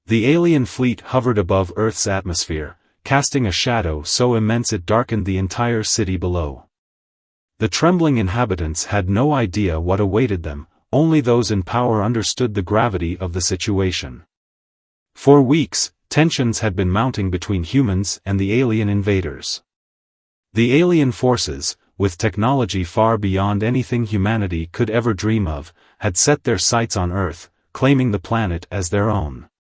The alien fleet hovered above Earth's atmosphere, casting a shadow so immense it darkened the entire city below. The trembling inhabitants had no idea what awaited them, only those in power understood the gravity of the situation. For weeks, tensions had been mounting between humans and the alien invaders. The alien forces, with technology far beyond anything humanity could ever dream of, had set their sights on Earth, claiming the planet as their own.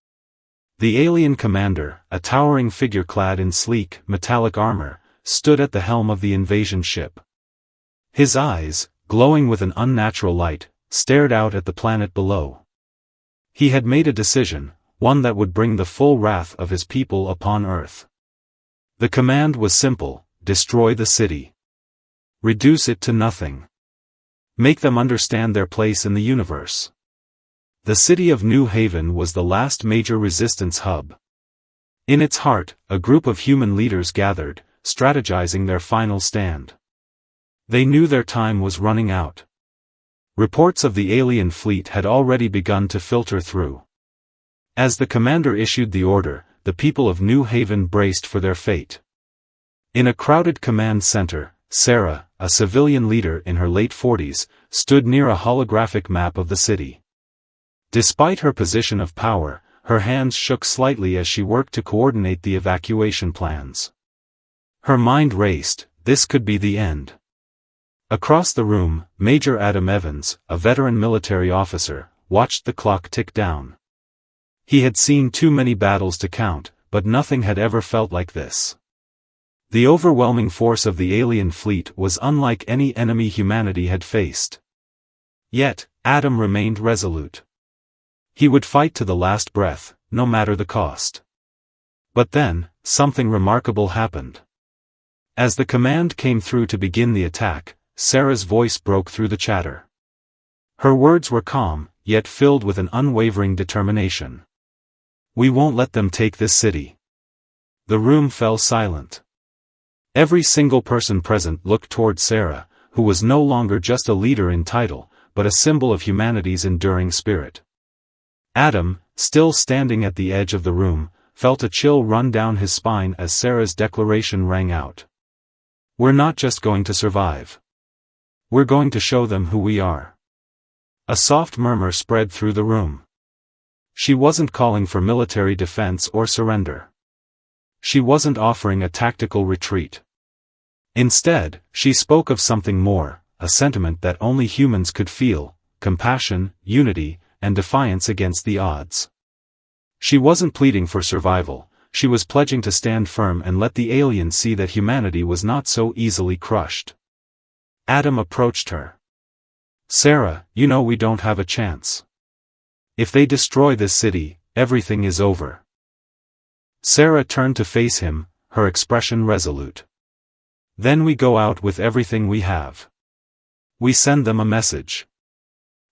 The alien commander, a towering figure clad in sleek, metallic armor, stood at the helm of the invasion ship. His eyes, glowing with an unnatural light, stared out at the planet below. He had made a decision, one that would bring the full wrath of his people upon Earth. The command was simple: destroy the city. Reduce it to nothing. Make them understand their place in the universe. The city of New Haven was the last major resistance hub. In its heart, a group of human leaders gathered, strategizing their final stand. They knew their time was running out. Reports of the alien fleet had already begun to filter through. As the commander issued the order, the people of New Haven braced for their fate. In a crowded command center, Sarah, a civilian leader in her late 40s, stood near a holographic map of the city. Despite her position of power, her hands shook slightly as she worked to coordinate the evacuation plans. Her mind raced: this could be the end. Across the room, Major Adam Evans, a veteran military officer, watched the clock tick down. He had seen too many battles to count, but nothing had ever felt like this. The overwhelming force of the alien fleet was unlike any enemy humanity had faced. Yet, Adam remained resolute. He would fight to the last breath, no matter the cost. But then, something remarkable happened. As the command came through to begin the attack, Sarah's voice broke through the chatter. Her words were calm, yet filled with an unwavering determination. "We won't let them take this city." The room fell silent. Every single person present looked toward Sarah, who was no longer just a leader in title, but a symbol of humanity's enduring spirit. Adam, still standing at the edge of the room, felt a chill run down his spine as Sarah's declaration rang out. "We're not just going to survive. We're going to show them who we are." A soft murmur spread through the room. She wasn't calling for military defense or surrender. She wasn't offering a tactical retreat. Instead, she spoke of something more, a sentiment that only humans could feel: compassion, unity, and defiance against the odds. She wasn't pleading for survival, she was pledging to stand firm and let the aliens see that humanity was not so easily crushed. Adam approached her. "Sarah, you know we don't have a chance. If they destroy this city, everything is over." Sarah turned to face him, her expression resolute. "Then we go out with everything we have. We send them a message."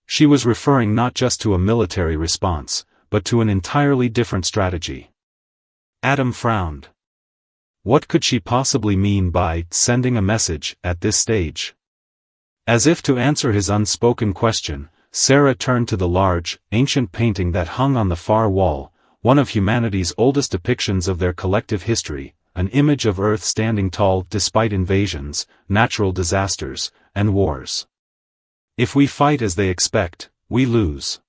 She was referring not just to a military response, but to an entirely different strategy. Adam frowned. What could she possibly mean by sending a message at this stage? As if to answer his unspoken question, Sarah turned to the large, ancient painting that hung on the far wall, one of humanity's oldest depictions of their collective history, an image of Earth standing tall despite invasions, natural disasters, and wars. "If we fight as they expect, we lose.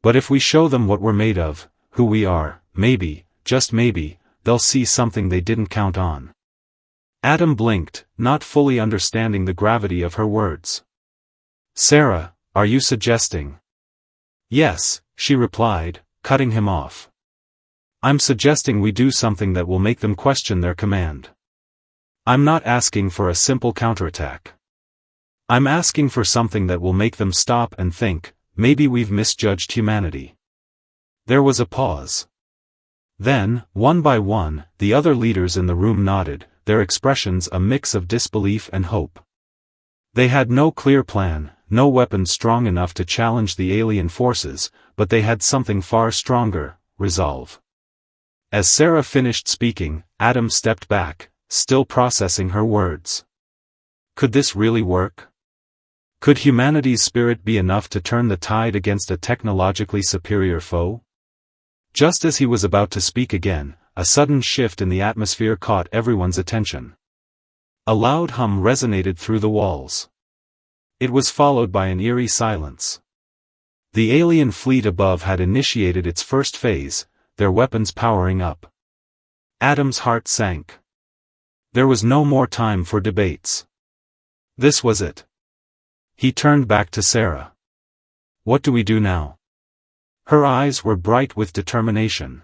But if we show them what we're made of, who we are, maybe, just maybe, they'll see something they didn't count on." Adam blinked, not fully understanding the gravity of her words. "Sarah, are you suggesting?" "Yes," she replied, cutting him off. "I'm suggesting we do something that will make them question their command. I'm not asking for a simple counterattack. I'm asking for something that will make them stop and think, maybe we've misjudged humanity." There was a pause. Then, one by one, the other leaders in the room nodded, their expressions a mix of disbelief and hope. They had no clear plan, no weapon strong enough to challenge the alien forces, but they had something far stronger: resolve. As Sarah finished speaking, Adam stepped back, still processing her words. Could this really work? Could humanity's spirit be enough to turn the tide against a technologically superior foe? Just as he was about to speak again, a sudden shift in the atmosphere caught everyone's attention. A loud hum resonated through the walls. It was followed by an eerie silence. The alien fleet above had initiated its first phase, their weapons powering up. Adam's heart sank. There was no more time for debates. This was it. He turned back to Sarah. What do we do now? Her eyes were bright with determination.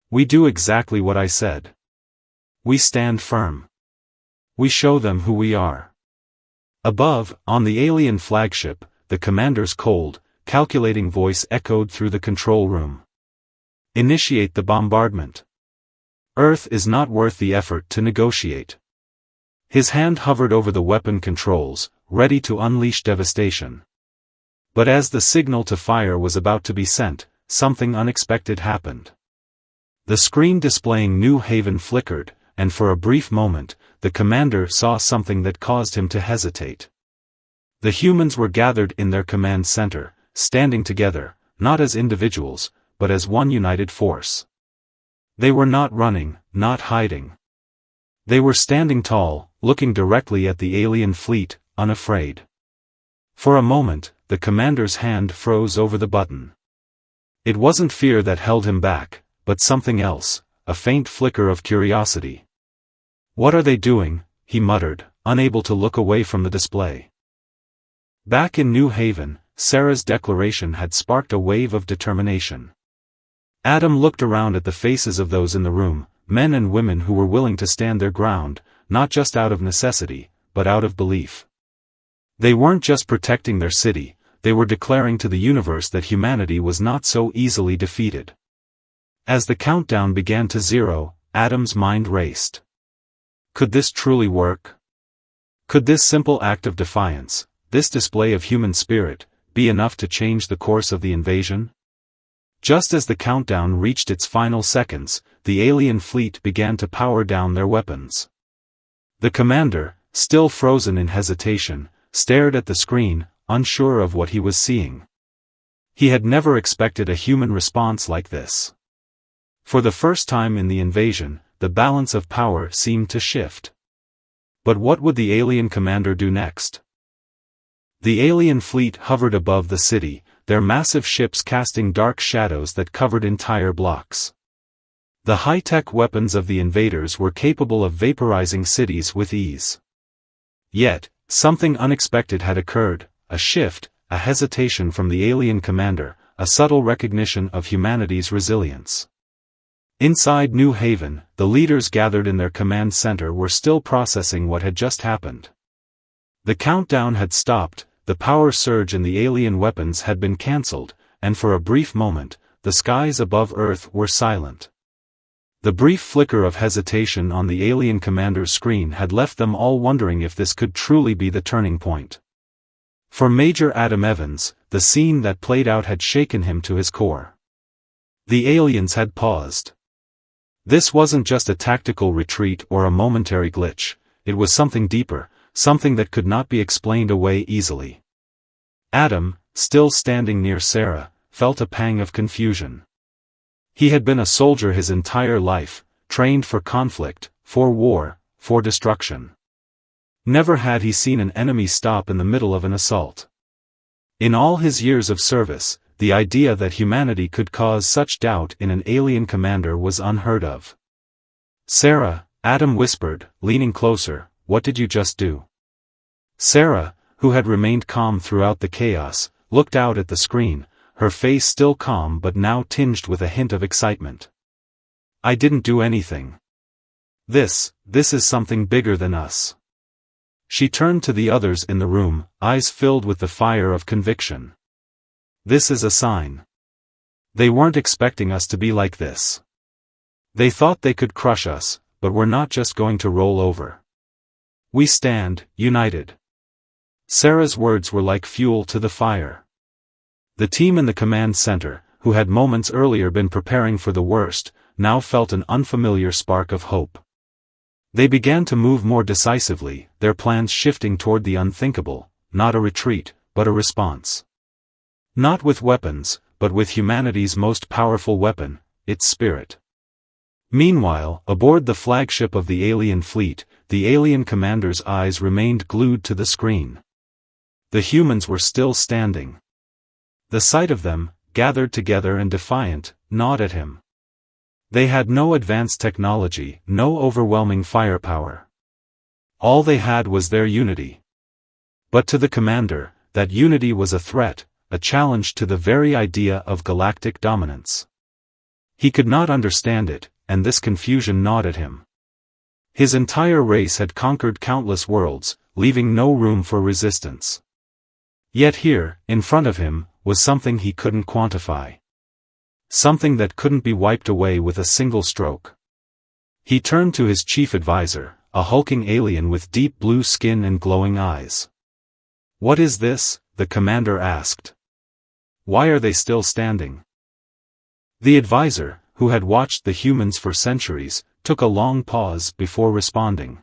We do exactly what I said. We stand firm. We show them who we are. Above, on the alien flagship, the commander's cold, calculating voice echoed through the control room. Initiate the bombardment. Earth is not worth the effort to negotiate. His hand hovered over the weapon controls, ready to unleash devastation. But as the signal to fire was about to be sent, something unexpected happened. The screen displaying New Haven flickered, and for a brief moment, the commander saw something that caused him to hesitate. The humans were gathered in their command center, standing together, not as individuals, but as one united force. They were not running, not hiding. They were standing tall, looking directly at the alien fleet, unafraid. For a moment, the commander's hand froze over the button. It wasn't fear that held him back, but something else, a faint flicker of curiosity. What are they doing? He muttered, unable to look away from the display. Back in New Haven, Sarah's declaration had sparked a wave of determination. Adam looked around at the faces of those in the room, men and women who were willing to stand their ground, not just out of necessity, but out of belief. They weren't just protecting their city, they were declaring to the universe that humanity was not so easily defeated. As the countdown began to 0, Adam's mind raced. Could this truly work? Could this simple act of defiance, this display of human spirit, be enough to change the course of the invasion? Just as the countdown reached its final seconds, the alien fleet began to power down their weapons. The commander, still frozen in hesitation, stared at the screen, unsure of what he was seeing. He had never expected a human response like this. For the first time in the invasion, the balance of power seemed to shift. But what would the alien commander do next? The alien fleet hovered above the city, their massive ships casting dark shadows that covered entire blocks. The high-tech weapons of the invaders were capable of vaporizing cities with ease. Yet, something unexpected had occurred, a shift, a hesitation from the alien commander, a subtle recognition of humanity's resilience. Inside New Haven, the leaders gathered in their command center were still processing what had just happened. The countdown had stopped, the power surge in the alien weapons had been cancelled, and for a brief moment, the skies above Earth were silent. The brief flicker of hesitation on the alien commander's screen had left them all wondering if this could truly be the turning point. For Major Adam Evans, the scene that played out had shaken him to his core. The aliens had paused. This wasn't just a tactical retreat or a momentary glitch, it was something deeper, something that could not be explained away easily. Adam, still standing near Sarah, felt a pang of confusion. He had been a soldier his entire life, trained for conflict, for war, for destruction. Never had he seen an enemy stop in the middle of an assault. In all his years of service, the idea that humanity could cause such doubt in an alien commander was unheard of. Sarah, Adam whispered, leaning closer, what did you just do? Sarah, who had remained calm throughout the chaos, looked out at the screen, her face still calm but now tinged with a hint of excitement. I didn't do anything. This is something bigger than us. She turned to the others in the room, eyes filled with the fire of conviction. This is a sign. They weren't expecting us to be like this. They thought they could crush us, but we're not just going to roll over. We stand, united. Sarah's words were like fuel to the fire. The team in the command center, who had moments earlier been preparing for the worst, now felt an unfamiliar spark of hope. They began to move more decisively, their plans shifting toward the unthinkable, not a retreat, but a response. Not with weapons, but with humanity's most powerful weapon, its spirit. Meanwhile, aboard the flagship of the alien fleet, the alien commander's eyes remained glued to the screen. The humans were still standing. The sight of them, gathered together and defiant, gnawed at him. They had no advanced technology, no overwhelming firepower. All they had was their unity. But to the commander, that unity was a threat, a challenge to the very idea of galactic dominance. He could not understand it, and this confusion gnawed at him. His entire race had conquered countless worlds, leaving no room for resistance. Yet here, in front of him, was something he couldn't quantify. Something that couldn't be wiped away with a single stroke. He turned to his chief advisor, a hulking alien with deep blue skin and glowing eyes. "What is this?" the commander asked. "Why are they still standing?" The advisor, who had watched the humans for centuries, took a long pause before responding.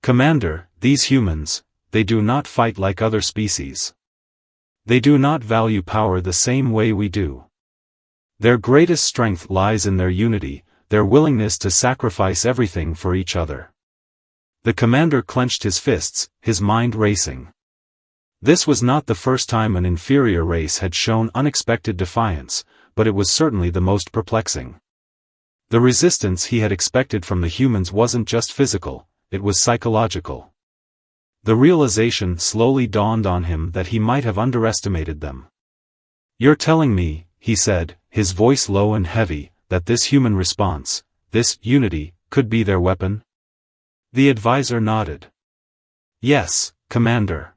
"Commander, these humans, they do not fight like other species. They do not value power the same way we do. Their greatest strength lies in their unity, their willingness to sacrifice everything for each other." The commander clenched his fists, his mind racing. This was not the first time an inferior race had shown unexpected defiance, but it was certainly the most perplexing. The resistance he had expected from the humans wasn't just physical, it was psychological. The realization slowly dawned on him that he might have underestimated them. "You're telling me," he said, his voice low and heavy, "that this human response, this unity, could be their weapon?" The advisor nodded. "Yes, Commander.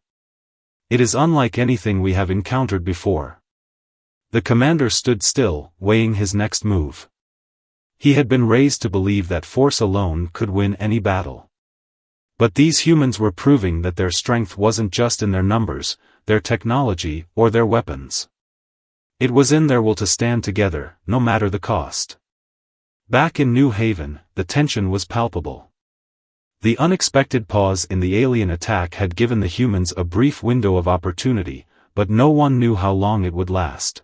It is unlike anything we have encountered before." The commander stood still, weighing his next move. He had been raised to believe that force alone could win any battle. But these humans were proving that their strength wasn't just in their numbers, their technology, or their weapons. It was in their will to stand together, no matter the cost. Back in New Haven, the tension was palpable. The unexpected pause in the alien attack had given the humans a brief window of opportunity, but no one knew how long it would last.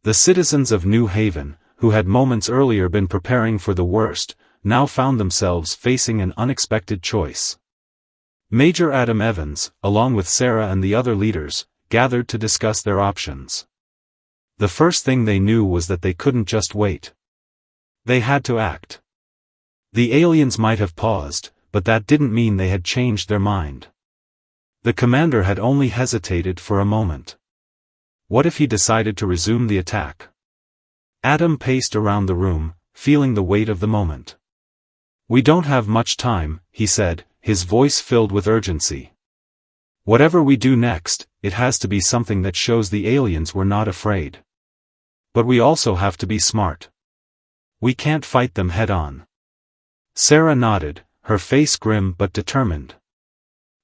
The citizens of New Haven, who had moments earlier been preparing for the worst, now found themselves facing an unexpected choice. Major Adam Evans, along with Sarah and the other leaders, gathered to discuss their options. The first thing they knew was that they couldn't just wait. They had to act. The aliens might have paused, but that didn't mean they had changed their mind. The commander had only hesitated for a moment. What if he decided to resume the attack? Adam paced around the room, feeling the weight of the moment. "We don't have much time," he said, his voice filled with urgency. "Whatever we do next, it has to be something that shows the aliens we're not afraid. But we also have to be smart. We can't fight them head-on." Sarah nodded, her face grim but determined.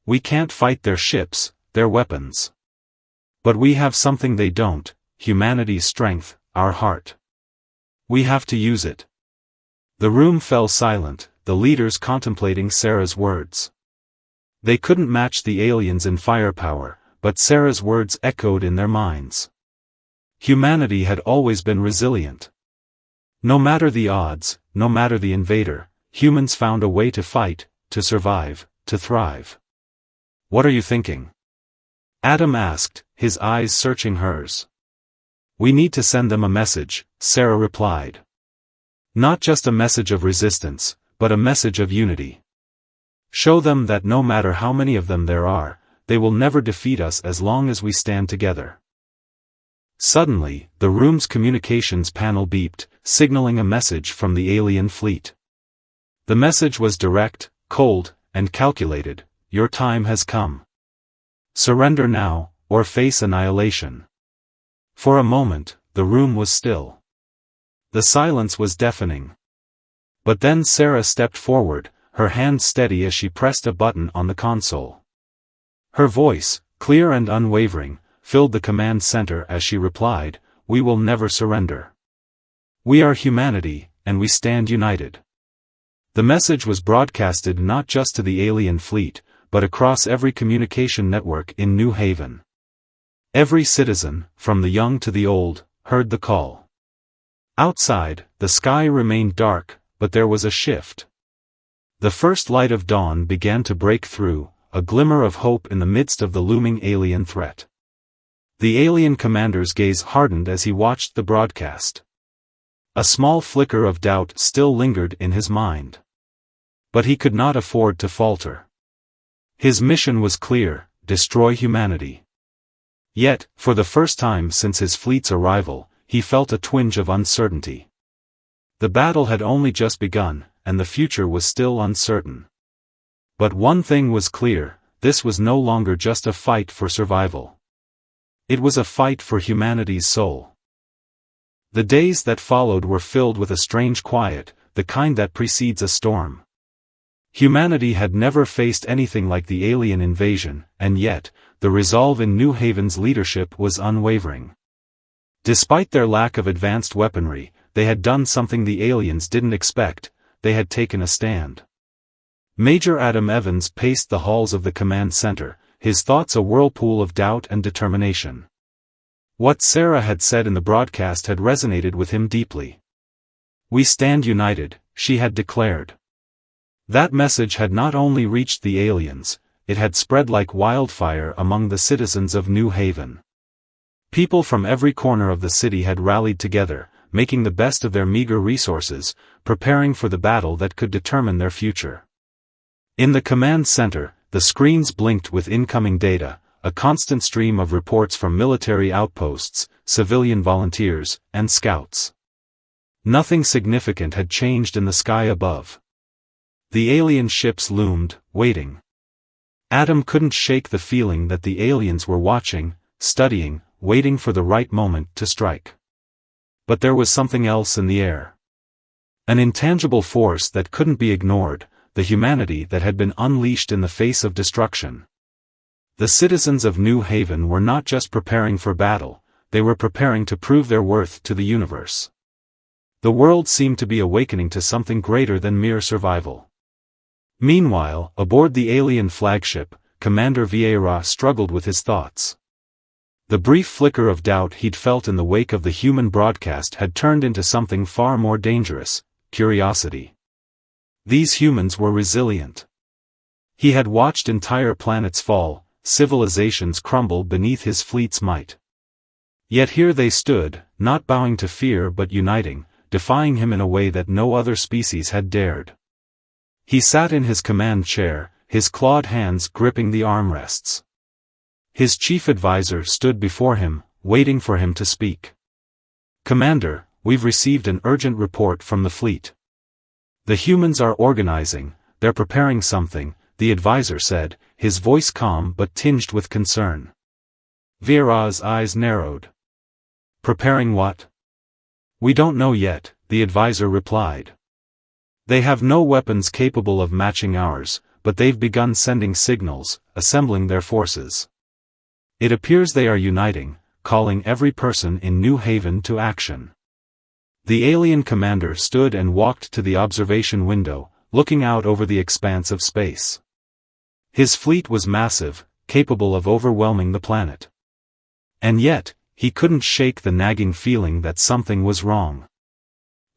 "We can't fight their ships, their weapons. But we have something they don't, humanity's strength, our heart. We have to use it." The room fell silent, the leaders contemplating Sarah's words. They couldn't match the aliens in firepower, but Sarah's words echoed in their minds. Humanity had always been resilient. No matter the odds, no matter the invader, humans found a way to fight, to survive, to thrive. "What are you thinking?" Adam asked, his eyes searching hers. "We need to send them a message," Sarah replied. "Not just a message of resistance, but a message of unity. Show them that no matter how many of them there are, they will never defeat us as long as we stand together." Suddenly, the room's communications panel beeped, signaling a message from the alien fleet. The message was direct, cold, and calculated: "Your time has come. Surrender now, or face annihilation." For a moment, the room was still. The silence was deafening. But then Sarah stepped forward, her hand steady as she pressed a button on the console. Her voice, clear and unwavering, filled the command center as she replied, "We will never surrender. We are humanity, and we stand united." The message was broadcasted not just to the alien fleet, but across every communication network in New Haven. Every citizen, from the young to the old, heard the call. Outside, the sky remained dark, but there was a shift. The first light of dawn began to break through, a glimmer of hope in the midst of the looming alien threat. The alien commander's gaze hardened as he watched the broadcast. A small flicker of doubt still lingered in his mind. But he could not afford to falter. His mission was clear: destroy humanity. Yet, for the first time since his fleet's arrival, he felt a twinge of uncertainty. The battle had only just begun, and the future was still uncertain. But one thing was clear: this was no longer just a fight for survival. It was a fight for humanity's soul. The days that followed were filled with a strange quiet, the kind that precedes a storm. Humanity had never faced anything like the alien invasion, and yet, the resolve in New Haven's leadership was unwavering. Despite their lack of advanced weaponry, they had done something the aliens didn't expect: they had taken a stand. Major Adam Evans paced the halls of the command center, his thoughts a whirlpool of doubt and determination. What Sarah had said in the broadcast had resonated with him deeply. "We stand united," she had declared. That message had not only reached the aliens, it had spread like wildfire among the citizens of New Haven. People from every corner of the city had rallied together, making the best of their meager resources, preparing for the battle that could determine their future. In the command center, the screens blinked with incoming data, a constant stream of reports from military outposts, civilian volunteers, and scouts. Nothing significant had changed in the sky above. The alien ships loomed, waiting. Adam couldn't shake the feeling that the aliens were watching, studying, waiting for the right moment to strike. But there was something else in the air. An intangible force that couldn't be ignored, the humanity that had been unleashed in the face of destruction. The citizens of New Haven were not just preparing for battle, they were preparing to prove their worth to the universe. The world seemed to be awakening to something greater than mere survival. Meanwhile, aboard the alien flagship, Commander Vieira struggled with his thoughts. The brief flicker of doubt he'd felt in the wake of the human broadcast had turned into something far more dangerous: curiosity. These humans were resilient. He had watched entire planets fall, civilizations crumble beneath his fleet's might. Yet here they stood, not bowing to fear but uniting, defying him in a way that no other species had dared. He sat in his command chair, his clawed hands gripping the armrests. His chief advisor stood before him, waiting for him to speak. "Commander, we've received an urgent report from the fleet. The humans are organizing, they're preparing something," the advisor said, his voice calm but tinged with concern. Vieira's eyes narrowed. "Preparing what?" "We don't know yet," the advisor replied. "They have no weapons capable of matching ours, but they've begun sending signals, assembling their forces. It appears they are uniting, calling every person in New Haven to action." The alien commander stood and walked to the observation window, looking out over the expanse of space. His fleet was massive, capable of overwhelming the planet. And yet, he couldn't shake the nagging feeling that something was wrong.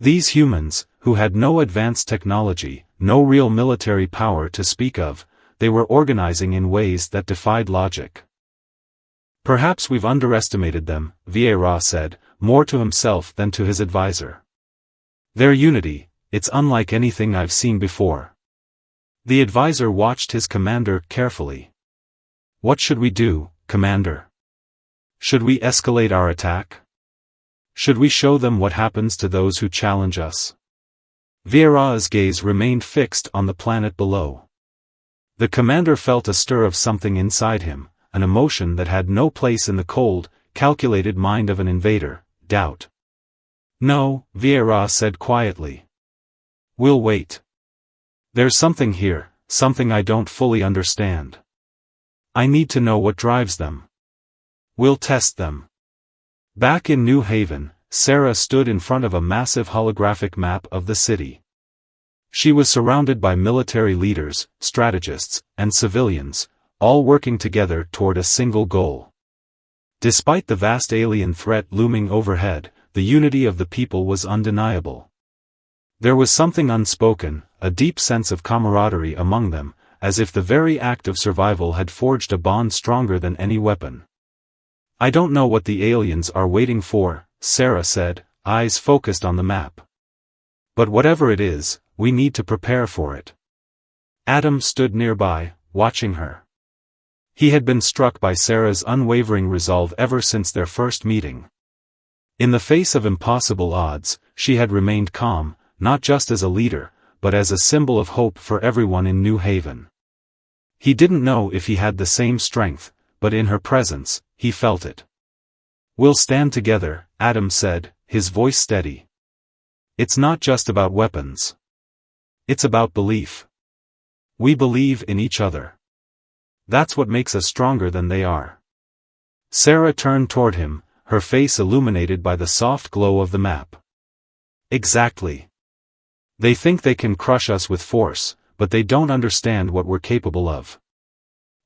These humans, who had no advanced technology, no real military power to speak of, they were organizing in ways that defied logic. "Perhaps we've underestimated them," Vieira said, more to himself than to his advisor. "Their unity, it's unlike anything I've seen before." The advisor watched his commander carefully. "What should we do, Commander? Should we escalate our attack? Should we show them what happens to those who challenge us?" Vieira's gaze remained fixed on the planet below. The commander felt a stir of something inside him, an emotion that had no place in the cold, calculated mind of an invader: doubt. "No," Vieira said quietly. "We'll wait. There's something here, something I don't fully understand. I need to know what drives them. We'll test them." Back in New Haven, Sarah stood in front of a massive holographic map of the city. She was surrounded by military leaders, strategists, and civilians, all working together toward a single goal. Despite the vast alien threat looming overhead, the unity of the people was undeniable. There was something unspoken, a deep sense of camaraderie among them, as if the very act of survival had forged a bond stronger than any weapon. "I don't know what the aliens are waiting for," Sarah said, eyes focused on the map. "But whatever it is, we need to prepare for it." Adam stood nearby, watching her. He had been struck by Sarah's unwavering resolve ever since their first meeting. In the face of impossible odds, she had remained calm, not just as a leader, but as a symbol of hope for everyone in New Haven. He didn't know if he had the same strength, but in her presence, he felt it. "We'll stand together," Adam said, his voice steady. "It's not just about weapons. It's about belief. We believe in each other. That's what makes us stronger than they are." Sarah turned toward him, her face illuminated by the soft glow of the map. "Exactly. They think they can crush us with force, but they don't understand what we're capable of.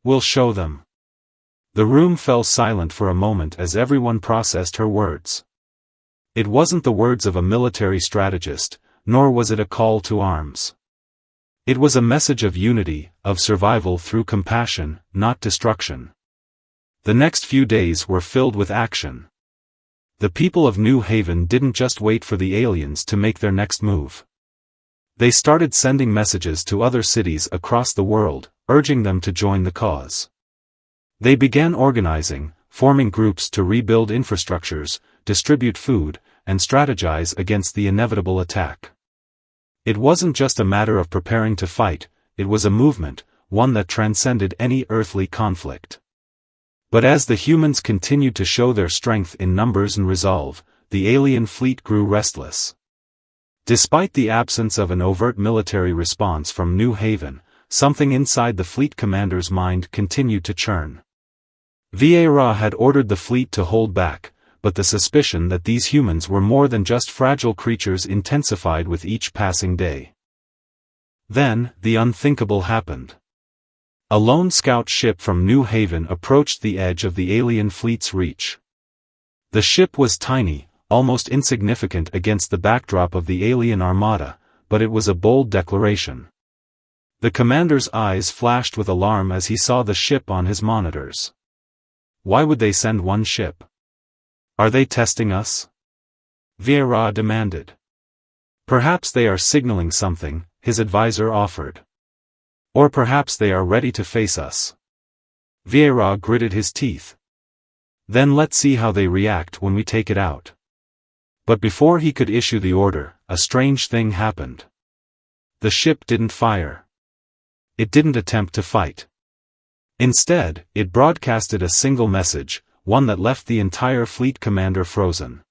We'll show them." The room fell silent for a moment as everyone processed her words. It wasn't the words of a military strategist, nor was it a call to arms. It was a message of unity, of survival through compassion, not destruction. The next few days were filled with action. The people of New Haven didn't just wait for the aliens to make their next move. They started sending messages to other cities across the world, urging them to join the cause. They began organizing, forming groups to rebuild infrastructures, distribute food, and strategize against the inevitable attack. It wasn't just a matter of preparing to fight, it was a movement, one that transcended any earthly conflict. But as the humans continued to show their strength in numbers and resolve, the alien fleet grew restless. Despite the absence of an overt military response from New Haven, something inside the fleet commander's mind continued to churn. Vieira had ordered the fleet to hold back, but the suspicion that these humans were more than just fragile creatures intensified with each passing day. Then, the unthinkable happened. A lone scout ship from New Haven approached the edge of the alien fleet's reach. The ship was tiny, almost insignificant against the backdrop of the alien armada, but it was a bold declaration. The commander's eyes flashed with alarm as he saw the ship on his monitors. Why would they send one ship? Are they testing us? Vieira demanded. Perhaps they are signaling something, his advisor offered. Or perhaps they are ready to face us. Vieira gritted his teeth. Then let's see how they react when we take it out. But before he could issue the order, a strange thing happened. The ship didn't fire. It didn't attempt to fight. Instead, it broadcasted a single message, one that left the entire fleet commander frozen.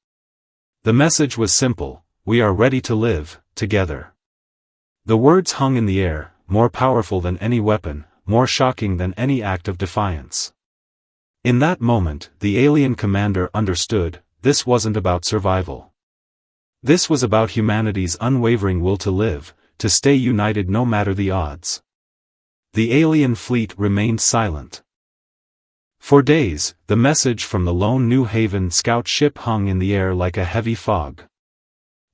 The message was simple: we are ready to live, together. The words hung in the air, more powerful than any weapon, more shocking than any act of defiance. In that moment, the alien commander understood, this wasn't about survival. This was about humanity's unwavering will to live, to stay united no matter the odds. The alien fleet remained silent. For days, the message from the lone New Haven scout ship hung in the air like a heavy fog.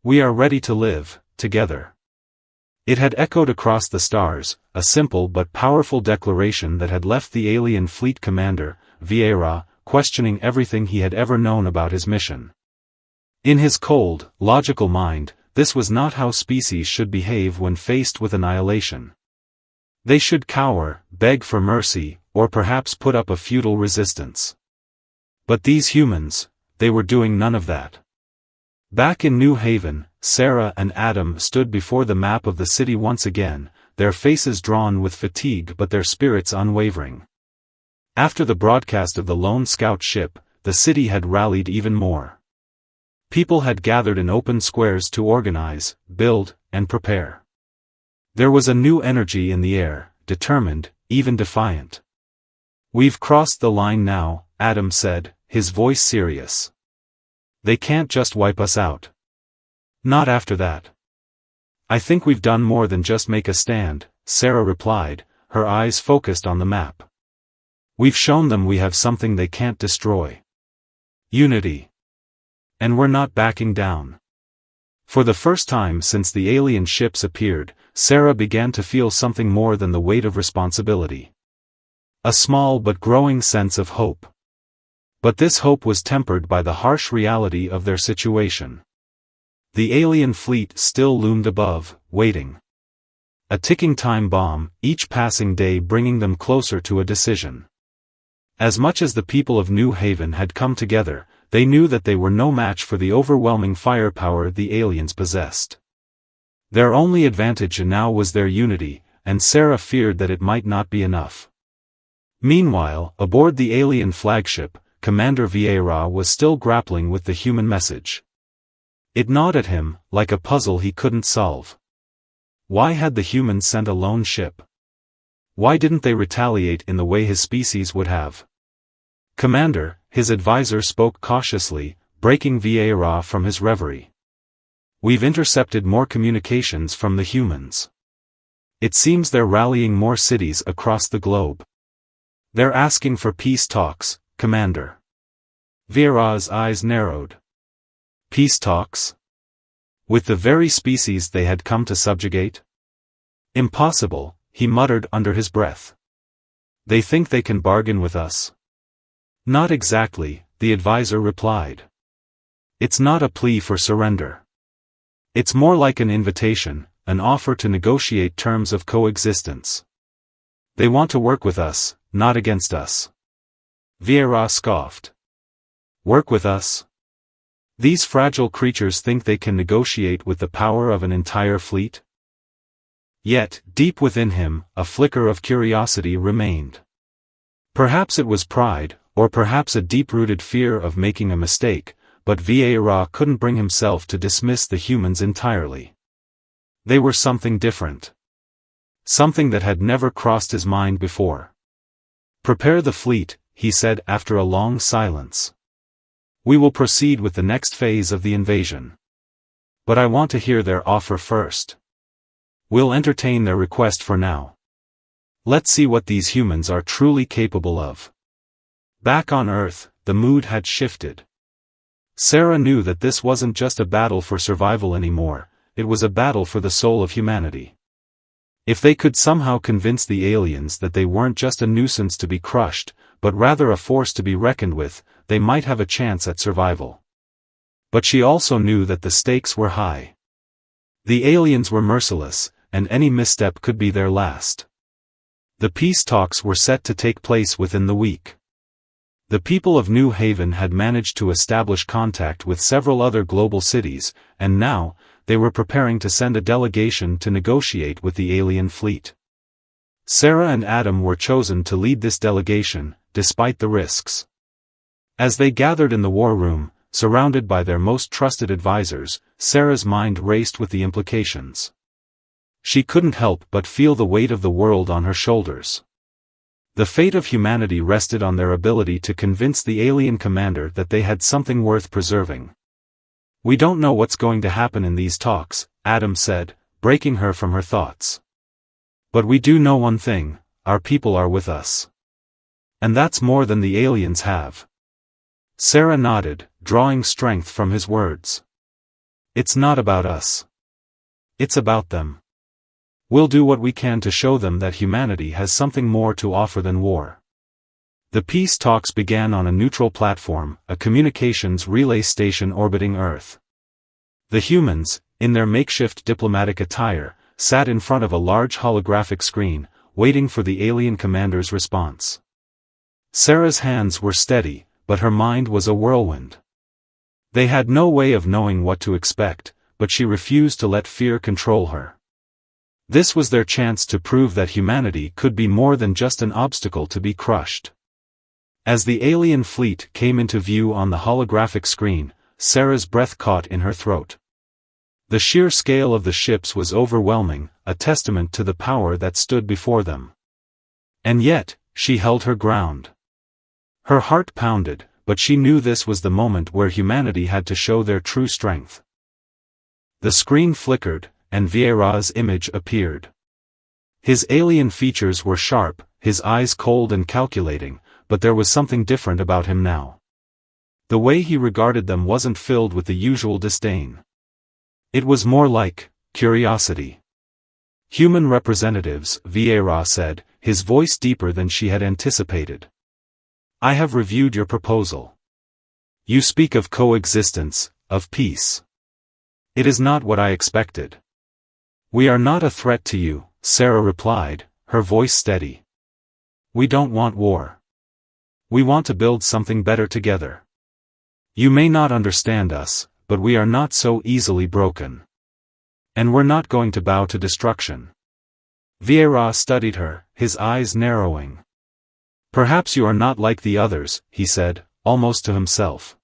We are ready to live, together. It had echoed across the stars, a simple but powerful declaration that had left the alien fleet commander, Vieira, questioning everything he had ever known about his mission. In his cold, logical mind, this was not how species should behave when faced with annihilation. They should cower, beg for mercy, or perhaps put up a futile resistance. But these humans, they were doing none of that. Back in New Haven, Sarah and Adam stood before the map of the city once again, their faces drawn with fatigue but their spirits unwavering. After the broadcast of the lone scout ship, the city had rallied even more. People had gathered in open squares to organize, build, and prepare. There was a new energy in the air, determined, even defiant. We've crossed the line now, Adam said, his voice serious. They can't just wipe us out. Not after that. I think we've done more than just make a stand, Sarah replied, her eyes focused on the map. We've shown them we have something they can't destroy. Unity. And we're not backing down. For the first time since the alien ships appeared, Sarah began to feel something more than the weight of responsibility. A small but growing sense of hope. But this hope was tempered by the harsh reality of their situation. The alien fleet still loomed above, waiting. A ticking time bomb, each passing day bringing them closer to a decision. As much as the people of New Haven had come together, they knew that they were no match for the overwhelming firepower the aliens possessed. Their only advantage now was their unity, and Sarah feared that it might not be enough. Meanwhile, aboard the alien flagship, Commander Vieira was still grappling with the human message. It gnawed at him, like a puzzle he couldn't solve. Why had the humans sent a lone ship? Why didn't they retaliate in the way his species would have? Commander, his advisor spoke cautiously, breaking Vieira from his reverie. We've intercepted more communications from the humans. It seems they're rallying more cities across the globe. They're asking for peace talks, Commander. Vieira's eyes narrowed. Peace talks? With the very species they had come to subjugate? Impossible, he muttered under his breath. They think they can bargain with us? Not exactly, the advisor replied. It's not a plea for surrender. It's more like an invitation, an offer to negotiate terms of coexistence. They want to work with us, not against us. Vieira scoffed. Work with us? These fragile creatures think they can negotiate with the power of an entire fleet? Yet, deep within him, a flicker of curiosity remained. Perhaps it was pride, or perhaps a deep-rooted fear of making a mistake, but Vieira couldn't bring himself to dismiss the humans entirely. They were something different. Something that had never crossed his mind before. Prepare the fleet, he said after a long silence. We will proceed with the next phase of the invasion. But I want to hear their offer first. We'll entertain their request for now. Let's see what these humans are truly capable of. Back on Earth, the mood had shifted. Sarah knew that this wasn't just a battle for survival anymore, it was a battle for the soul of humanity. If they could somehow convince the aliens that they weren't just a nuisance to be crushed, but rather a force to be reckoned with, they might have a chance at survival. But she also knew that the stakes were high. The aliens were merciless, and any misstep could be their last. The peace talks were set to take place within the week. The people of New Haven had managed to establish contact with several other global cities, and now, they were preparing to send a delegation to negotiate with the alien fleet. Sarah and Adam were chosen to lead this delegation, despite the risks. As they gathered in the war room, surrounded by their most trusted advisors, Sarah's mind raced with the implications. She couldn't help but feel the weight of the world on her shoulders. The fate of humanity rested on their ability to convince the alien commander that they had something worth preserving. We don't know what's going to happen in these talks, Adam said, breaking her from her thoughts. But we do know one thing, our people are with us. And that's more than the aliens have. Sarah nodded, drawing strength from his words. It's not about us. It's about them. We'll do what we can to show them that humanity has something more to offer than war. The peace talks began on a neutral platform, a communications relay station orbiting Earth. The humans, in their makeshift diplomatic attire, sat in front of a large holographic screen, waiting for the alien commander's response. Sarah's hands were steady, but her mind was a whirlwind. They had no way of knowing what to expect, but she refused to let fear control her. This was their chance to prove that humanity could be more than just an obstacle to be crushed. As the alien fleet came into view on the holographic screen, Sarah's breath caught in her throat. The sheer scale of the ships was overwhelming, a testament to the power that stood before them. And yet, she held her ground. Her heart pounded, but she knew this was the moment where humanity had to show their true strength. The screen flickered, and Vieira's image appeared. His alien features were sharp, his eyes cold and calculating, but there was something different about him now. The way he regarded them wasn't filled with the usual disdain. It was more like curiosity. Human representatives, Vieira said, his voice deeper than she had anticipated. I have reviewed your proposal. You speak of coexistence, of peace. It is not what I expected. We are not a threat to you, Sarah replied, her voice steady. We don't want war. We want to build something better together. You may not understand us, but we are not so easily broken. And we're not going to bow to destruction. Vieira studied her, his eyes narrowing. Perhaps you are not like the others, he said, almost to himself.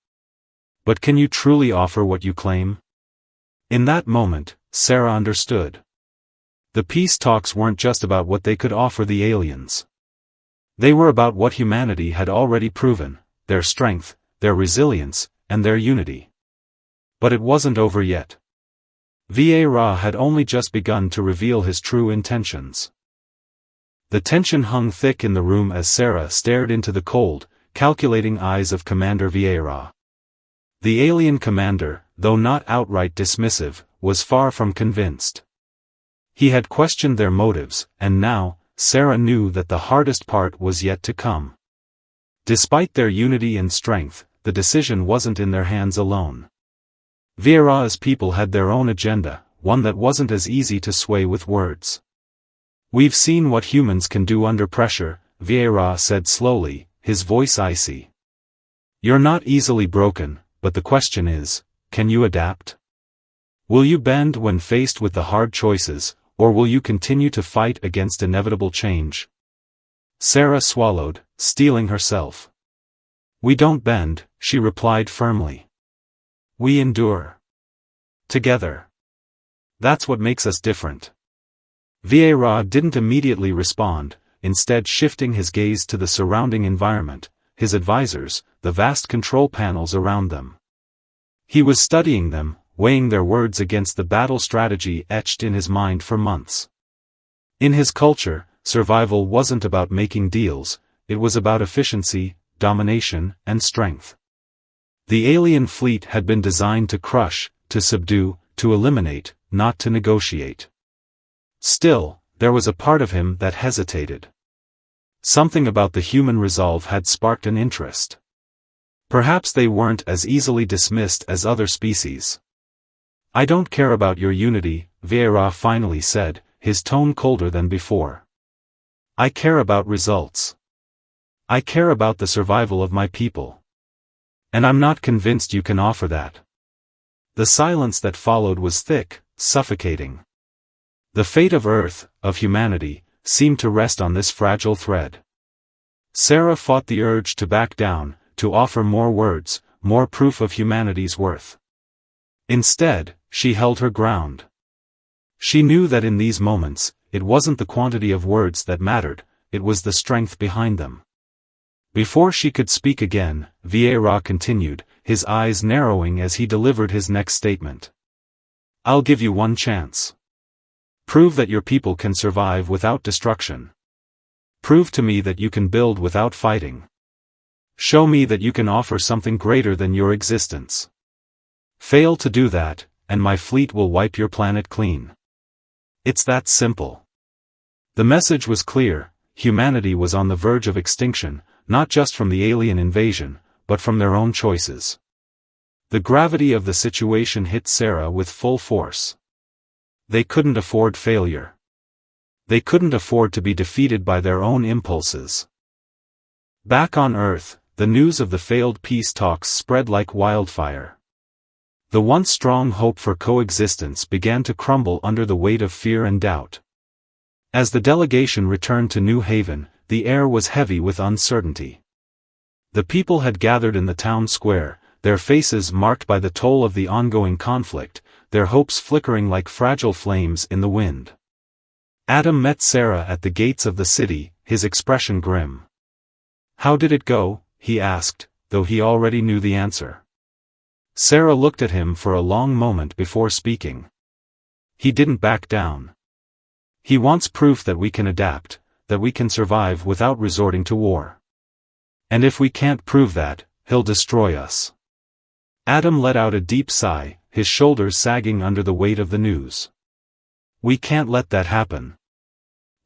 But can you truly offer what you claim? In that moment, Sarah understood. The peace talks weren't just about what they could offer the aliens. They were about what humanity had already proven, their strength, their resilience, and their unity. But it wasn't over yet. Vieira had only just begun to reveal his true intentions. The tension hung thick in the room as Sarah stared into the cold, calculating eyes of Commander Vieira. The alien commander, though not outright dismissive, was far from convinced. He had questioned their motives, and now, Sarah knew that the hardest part was yet to come. Despite their unity and strength, the decision wasn't in their hands alone. Vieira's people had their own agenda, one that wasn't as easy to sway with words. We've seen what humans can do under pressure, Vieira said slowly, his voice icy. You're not easily broken, but the question is, can you adapt? Will you bend when faced with the hard choices, or will you continue to fight against inevitable change? Sarah swallowed, steeling herself. We don't bend, she replied firmly. We endure. Together. That's what makes us different. Vieira didn't immediately respond, instead shifting his gaze to the surrounding environment, his advisors, the vast control panels around them. He was studying them, weighing their words against the battle strategy etched in his mind for months. In his culture, survival wasn't about making deals, it was about efficiency, domination, and strength. The alien fleet had been designed to crush, to subdue, to eliminate, not to negotiate. Still, there was a part of him that hesitated. Something about the human resolve had sparked an interest. Perhaps they weren't as easily dismissed as other species. I don't care about your unity, Vieira finally said, his tone colder than before. I care about results. I care about the survival of my people. And I'm not convinced you can offer that. The silence that followed was thick, suffocating. The fate of Earth, of humanity, seemed to rest on this fragile thread. Sarah fought the urge to back down, to offer more words, more proof of humanity's worth. Instead, she held her ground. She knew that in these moments, it wasn't the quantity of words that mattered, it was the strength behind them. Before she could speak again, Vieira continued, his eyes narrowing as he delivered his next statement. I'll give you one chance. Prove that your people can survive without destruction. Prove to me that you can build without fighting. Show me that you can offer something greater than your existence. Fail to do that, and my fleet will wipe your planet clean. It's that simple. The message was clear, humanity was on the verge of extinction, not just from the alien invasion, but from their own choices. The gravity of the situation hit Sarah with full force. They couldn't afford failure. They couldn't afford to be defeated by their own impulses. Back on Earth, the news of the failed peace talks spread like wildfire. The once strong hope for coexistence began to crumble under the weight of fear and doubt. As the delegation returned to New Haven, the air was heavy with uncertainty. The people had gathered in the town square, their faces marked by the toll of the ongoing conflict, their hopes flickering like fragile flames in the wind. Adam met Sarah at the gates of the city, his expression grim. How did it go? He asked, though he already knew the answer. Sarah looked at him for a long moment before speaking. He didn't back down. He wants proof that we can adapt, that we can survive without resorting to war. And if we can't prove that, he'll destroy us. Adam let out a deep sigh, his shoulders sagging under the weight of the news. We can't let that happen.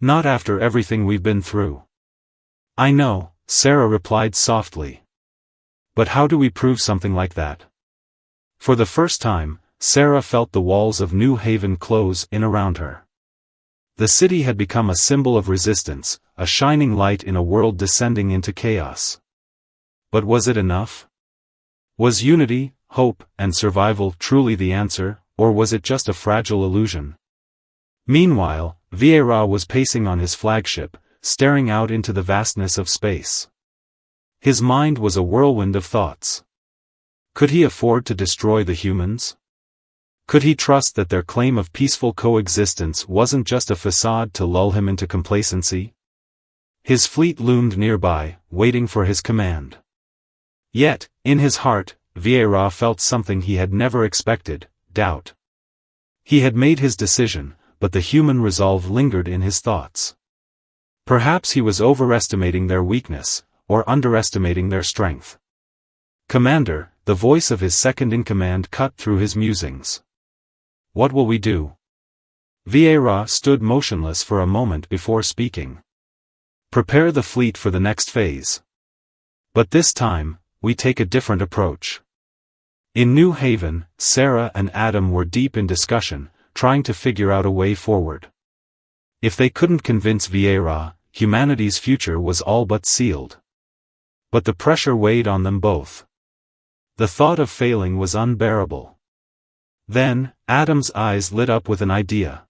Not after everything we've been through. I know, Sarah replied softly. But how do we prove something like that? For the first time, Sarah felt the walls of New Haven close in around her. The city had become a symbol of resistance, a shining light in a world descending into chaos. But was it enough? Was unity, hope, and survival truly the answer, or was it just a fragile illusion? Meanwhile, Vieira was pacing on his flagship, staring out into the vastness of space. His mind was a whirlwind of thoughts. Could he afford to destroy the humans? Could he trust that their claim of peaceful coexistence wasn't just a facade to lull him into complacency? His fleet loomed nearby, waiting for his command. Yet, in his heart, Vieira felt something he had never expected: doubt. He had made his decision, but the human resolve lingered in his thoughts. Perhaps he was overestimating their weakness, or underestimating their strength. Commander, the voice of his second-in-command cut through his musings. What will we do? Vieira stood motionless for a moment before speaking. Prepare the fleet for the next phase. But this time, we take a different approach. In New Haven, Sarah and Adam were deep in discussion, trying to figure out a way forward. If they couldn't convince Vieira, humanity's future was all but sealed. But the pressure weighed on them both. The thought of failing was unbearable. Then, Adam's eyes lit up with an idea.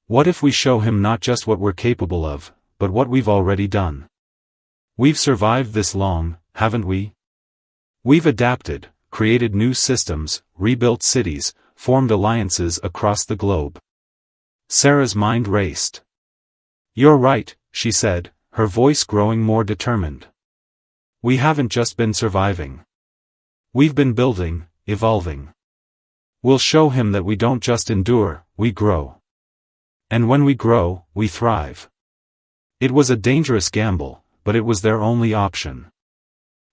What if we show him not just what we're capable of, but what we've already done? We've survived this long, haven't we? We've adapted, created new systems, rebuilt cities, formed alliances across the globe. Sarah's mind raced. You're right, she said, her voice growing more determined. We haven't just been surviving. We've been building, evolving. We'll show him that we don't just endure, we grow. And when we grow, we thrive. It was a dangerous gamble, but it was their only option.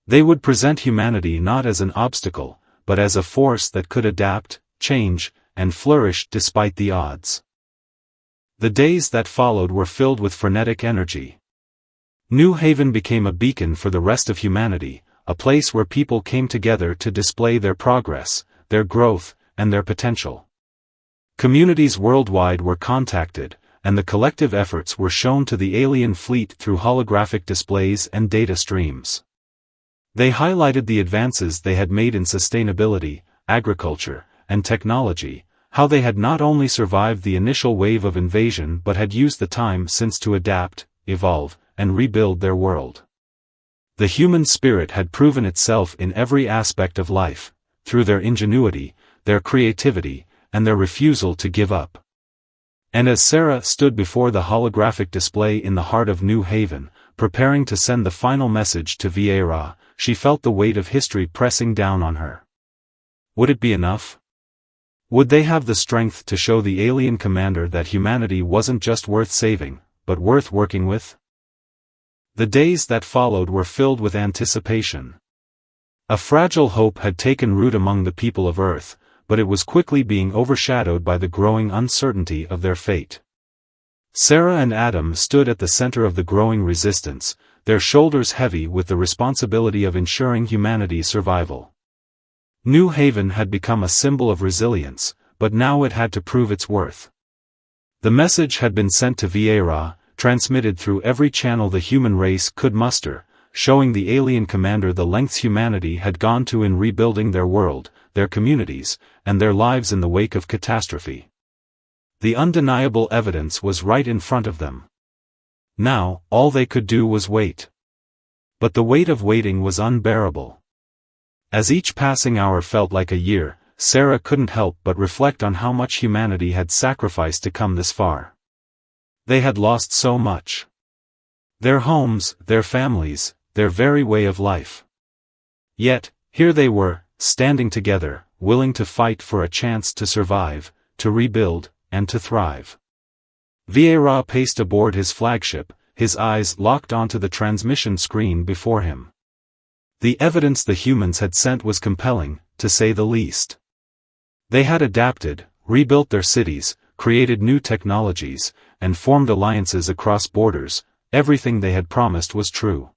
They would present humanity not as an obstacle, but as a force that could adapt, change, and flourish despite the odds. The days that followed were filled with frenetic energy. New Haven became a beacon for the rest of humanity, a place where people came together to display their progress, their growth, and their potential. Communities worldwide were contacted, and the collective efforts were shown to the alien fleet through holographic displays and data streams. They highlighted the advances they had made in sustainability, agriculture, and technology, how they had not only survived the initial wave of invasion but had used the time since to adapt, evolve, and rebuild their world. The human spirit had proven itself in every aspect of life, through their ingenuity, their creativity, and their refusal to give up. And as Sarah stood before the holographic display in the heart of New Haven, preparing to send the final message to Vieira, she felt the weight of history pressing down on her. Would it be enough? Would they have the strength to show the alien commander that humanity wasn't just worth saving, but worth working with? The days that followed were filled with anticipation. A fragile hope had taken root among the people of Earth, but it was quickly being overshadowed by the growing uncertainty of their fate. Sarah and Adam stood at the center of the growing resistance, their shoulders heavy with the responsibility of ensuring humanity's survival. New Haven had become a symbol of resilience, but now it had to prove its worth. The message had been sent to Vieira, transmitted through every channel the human race could muster, showing the alien commander the lengths humanity had gone to in rebuilding their world, their communities, and their lives in the wake of catastrophe. The undeniable evidence was right in front of them. Now, all they could do was wait. But the weight of waiting was unbearable. As each passing hour felt like a year, Sarah couldn't help but reflect on how much humanity had sacrificed to come this far. They had lost so much. Their homes, their families, their very way of life. Yet, here they were, standing together, willing to fight for a chance to survive, to rebuild, and to thrive. Vieira paced aboard his flagship, his eyes locked onto the transmission screen before him. The evidence the humans had sent was compelling, to say the least. They had adapted, rebuilt their cities, created new technologies, and formed alliances across borders. Everything they had promised was true.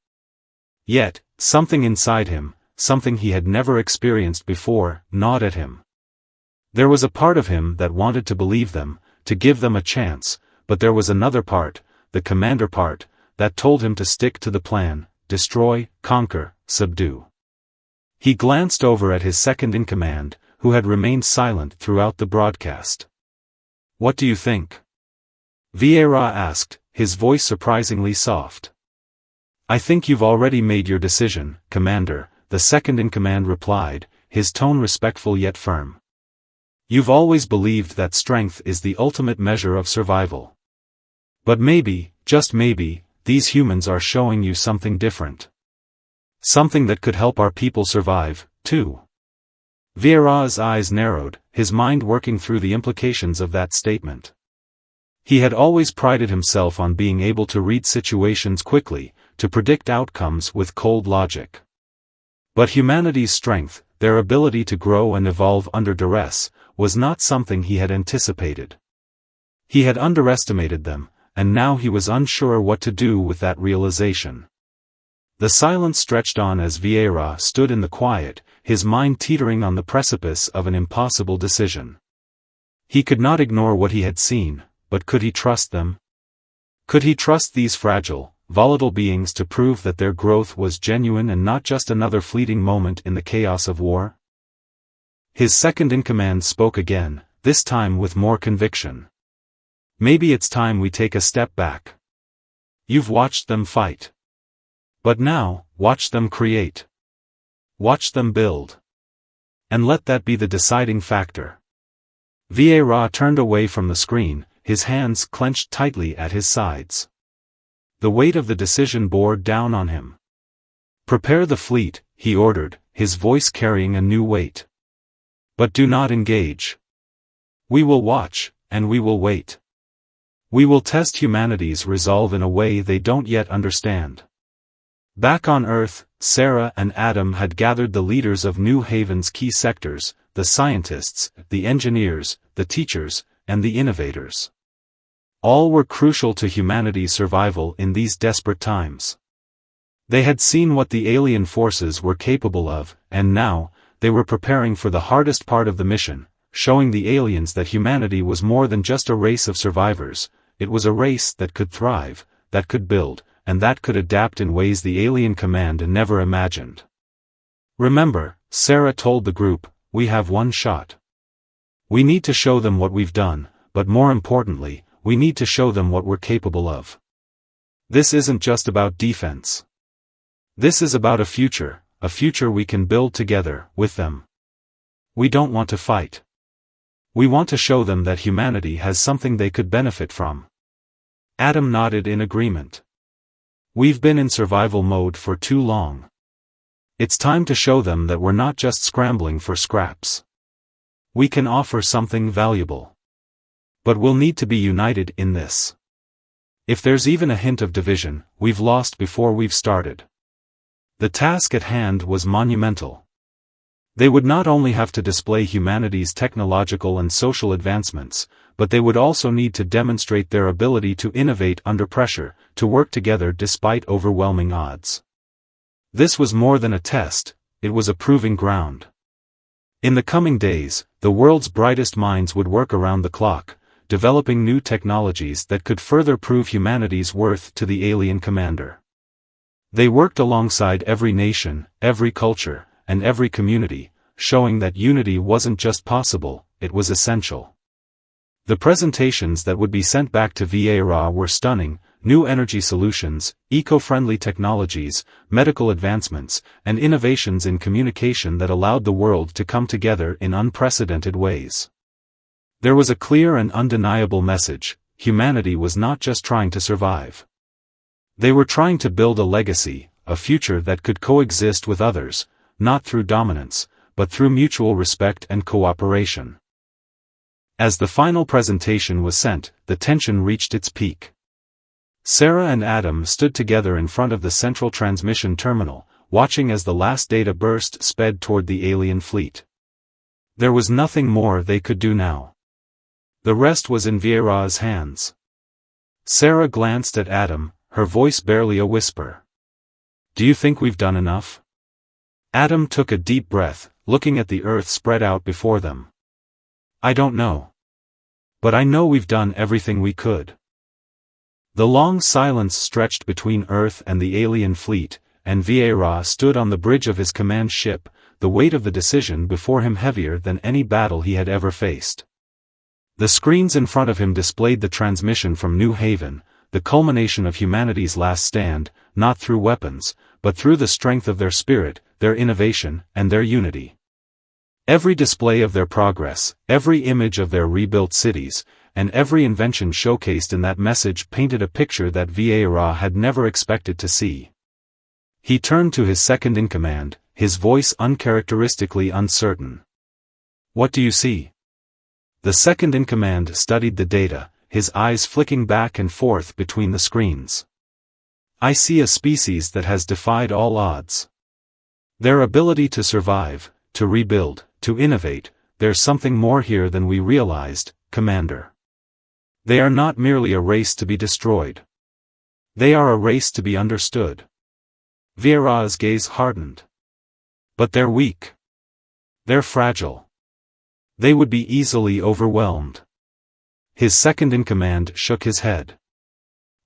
Yet, something inside him, something he had never experienced before, gnawed at him. There was a part of him that wanted to believe them, to give them a chance, but there was another part, the commander part, that told him to stick to the plan, destroy, conquer, subdue. He glanced over at his second-in-command, who had remained silent throughout the broadcast. "What do you think?" Vieira asked, his voice surprisingly soft. "I think you've already made your decision, Commander," the second-in-command replied, his tone respectful yet firm. "You've always believed that strength is the ultimate measure of survival. But maybe, just maybe, these humans are showing you something different. Something that could help our people survive, too." Vieira's eyes narrowed, his mind working through the implications of that statement. He had always prided himself on being able to read situations quickly, to predict outcomes with cold logic. But humanity's strength, their ability to grow and evolve under duress, was not something he had anticipated. He had underestimated them, and now he was unsure what to do with that realization. The silence stretched on as Vieira stood in the quiet, his mind teetering on the precipice of an impossible decision. He could not ignore what he had seen, but could he trust them? Could he trust these fragile, volatile beings to prove that their growth was genuine and not just another fleeting moment in the chaos of war? His second-in-command spoke again, this time with more conviction. "Maybe it's time we take a step back. You've watched them fight. But now, watch them create. Watch them build. And let that be the deciding factor." Vieira turned away from the screen, his hands clenched tightly at his sides. The weight of the decision bore down on him. "Prepare the fleet," he ordered, his voice carrying a new weight. "But do not engage. We will watch, and we will wait. We will test humanity's resolve in a way they don't yet understand." Back on Earth, Sarah and Adam had gathered the leaders of New Haven's key sectors, the scientists, the engineers, the teachers, and the innovators. All were crucial to humanity's survival in these desperate times. They had seen what the alien forces were capable of, and now, they were preparing for the hardest part of the mission, showing the aliens that humanity was more than just a race of survivors. It was a race that could thrive, that could build, and that could adapt in ways the alien command never imagined. "Remember," Sarah told the group, "we have one shot. We need to show them what we've done, but more importantly, we need to show them what we're capable of. This isn't just about defense. This is about a future we can build together, with them. We don't want to fight. We want to show them that humanity has something they could benefit from." Adam nodded in agreement. "We've been in survival mode for too long. It's time to show them that we're not just scrambling for scraps. We can offer something valuable. But we'll need to be united in this. If there's even a hint of division, we've lost before we've started." The task at hand was monumental. They would not only have to display humanity's technological and social advancements, but they would also need to demonstrate their ability to innovate under pressure, to work together despite overwhelming odds. This was more than a test, it was a proving ground. In the coming days, the world's brightest minds would work around the clock, developing new technologies that could further prove humanity's worth to the alien commander. They worked alongside every nation, every culture, and every community, showing that unity wasn't just possible, it was essential. The presentations that would be sent back to Vieira were stunning: new energy solutions, eco-friendly technologies, medical advancements, and innovations in communication that allowed the world to come together in unprecedented ways. There was a clear and undeniable message: humanity was not just trying to survive. They were trying to build a legacy, a future that could coexist with others, not through dominance, but through mutual respect and cooperation. As the final presentation was sent, the tension reached its peak. Sarah and Adam stood together in front of the central transmission terminal, watching as the last data burst sped toward the alien fleet. There was nothing more they could do now. The rest was in Vieira's hands. Sarah glanced at Adam, her voice barely a whisper. "Do you think we've done enough?" Adam took a deep breath, looking at the earth spread out before them. "I don't know. But I know we've done everything we could." The long silence stretched between Earth and the alien fleet, and Vieira stood on the bridge of his command ship, the weight of the decision before him heavier than any battle he had ever faced. The screens in front of him displayed the transmission from New Haven, the culmination of humanity's last stand, not through weapons, but through the strength of their spirit, their innovation, and their unity. Every display of their progress, every image of their rebuilt cities, and every invention showcased in that message painted a picture that Vieira had never expected to see. He turned to his second-in-command, his voice uncharacteristically uncertain. "What do you see?" The second-in-command studied the data, his eyes flicking back and forth between the screens. "I see a species that has defied all odds. Their ability to survive, to rebuild, to innovate, there's something more here than we realized, Commander. They are not merely a race to be destroyed. They are a race to be understood." Vieira's gaze hardened. "But they're weak. They're fragile. They would be easily overwhelmed." His second-in-command shook his head.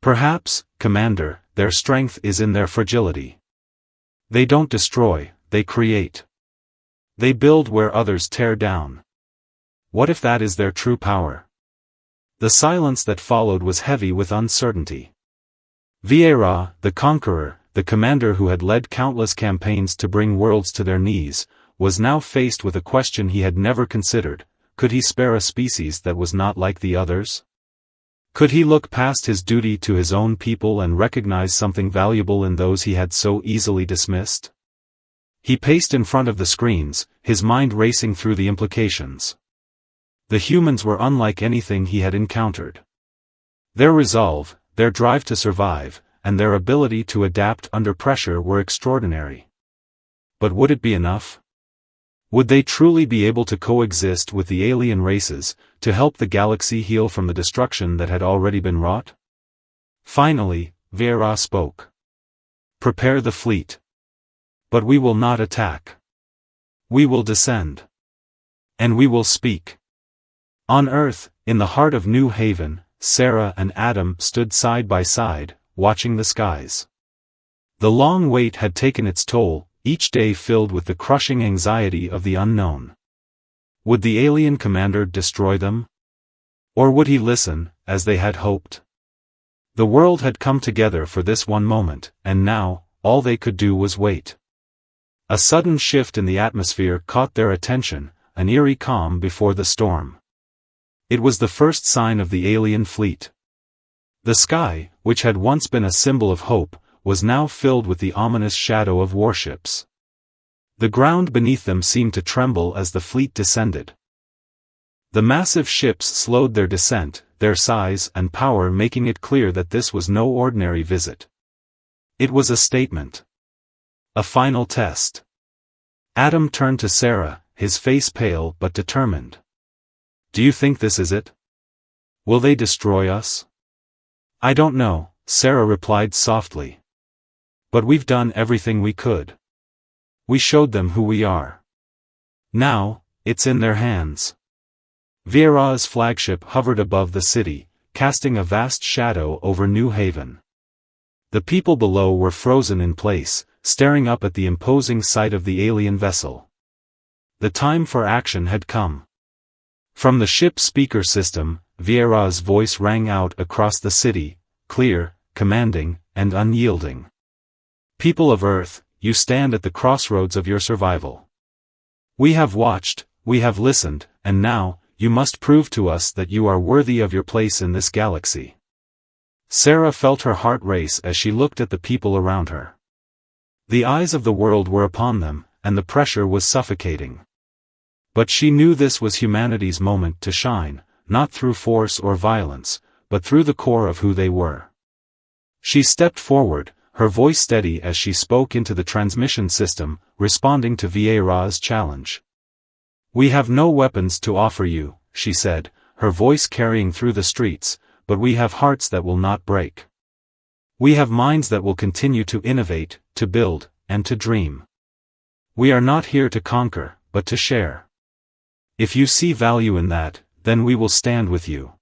"Perhaps, Commander, their strength is in their fragility. They don't destroy, they create. They build where others tear down. What if that is their true power?" The silence that followed was heavy with uncertainty. Vieira, the conqueror, the commander who had led countless campaigns to bring worlds to their knees, was now faced with a question he had never considered: could he spare a species that was not like the others? Could he look past his duty to his own people and recognize something valuable in those he had so easily dismissed? He paced in front of the screens, his mind racing through the implications. The humans were unlike anything he had encountered. Their resolve, their drive to survive, and their ability to adapt under pressure were extraordinary. But would it be enough? Would they truly be able to coexist with the alien races, to help the galaxy heal from the destruction that had already been wrought? Finally, Vieira spoke. "Prepare the fleet. But we will not attack. We will descend. And we will speak." On Earth, in the heart of New Haven, Sarah and Adam stood side by side, watching the skies. The long wait had taken its toll, each day filled with the crushing anxiety of the unknown. Would the alien commander destroy them? Or would he listen, as they had hoped? The world had come together for this one moment, and now, all they could do was wait. A sudden shift in the atmosphere caught their attention, an eerie calm before the storm. It was the first sign of the alien fleet. The sky, which had once been a symbol of hope, was now filled with the ominous shadow of warships. The ground beneath them seemed to tremble as the fleet descended. The massive ships slowed their descent, their size and power making it clear that this was no ordinary visit. It was a statement. A final test. Adam turned to Sarah, his face pale but determined. "Do you think this is it? Will they destroy us?" "I don't know," Sarah replied softly. "But we've done everything we could. We showed them who we are. Now, it's in their hands." Vieira's flagship hovered above the city, casting a vast shadow over New Haven. The people below were frozen in place, staring up at the imposing sight of the alien vessel. The time for action had come. From the ship's speaker system, Vieira's voice rang out across the city, clear, commanding, and unyielding. "People of Earth, you stand at the crossroads of your survival. We have watched, we have listened, and now, you must prove to us that you are worthy of your place in this galaxy." Sarah felt her heart race as she looked at the people around her. The eyes of the world were upon them, and the pressure was suffocating. But she knew this was humanity's moment to shine, not through force or violence, but through the core of who they were. She stepped forward, her voice steady as she spoke into the transmission system, responding to Vieira's challenge. "We have no weapons to offer you," she said, her voice carrying through the streets, "but we have hearts that will not break. We have minds that will continue to innovate, to build, and to dream. We are not here to conquer, but to share. If you see value in that, then we will stand with you.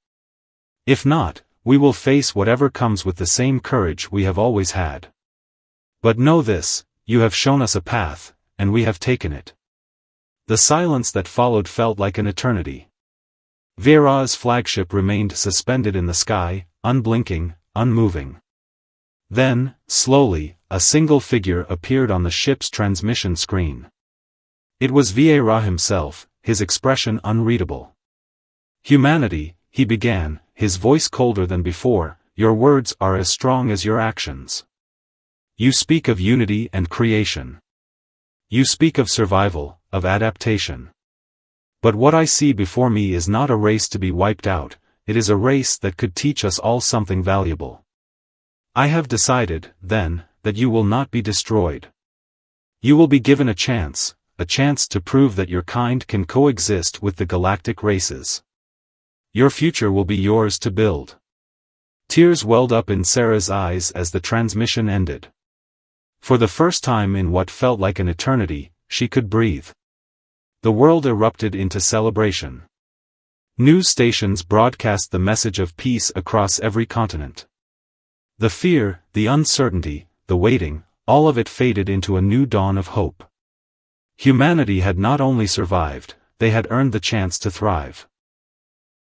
If not, we will face whatever comes with the same courage we have always had. But know this, you have shown us a path, and we have taken it." The silence that followed felt like an eternity. Vieira's flagship remained suspended in the sky, unblinking, unmoving. Then, slowly, a single figure appeared on the ship's transmission screen. It was Vieira himself, his expression unreadable. "Humanity," he began, his voice colder than before, "your words are as strong as your actions. You speak of unity and creation. You speak of survival, of adaptation. But what I see before me is not a race to be wiped out, it is a race that could teach us all something valuable. I have decided, then, that you will not be destroyed. You will be given a chance to prove that your kind can coexist with the galactic races. Your future will be yours to build." Tears welled up in Sarah's eyes as the transmission ended. For the first time in what felt like an eternity, she could breathe. The world erupted into celebration. News stations broadcast the message of peace across every continent. The fear, the uncertainty, the waiting, all of it faded into a new dawn of hope. Humanity had not only survived, they had earned the chance to thrive.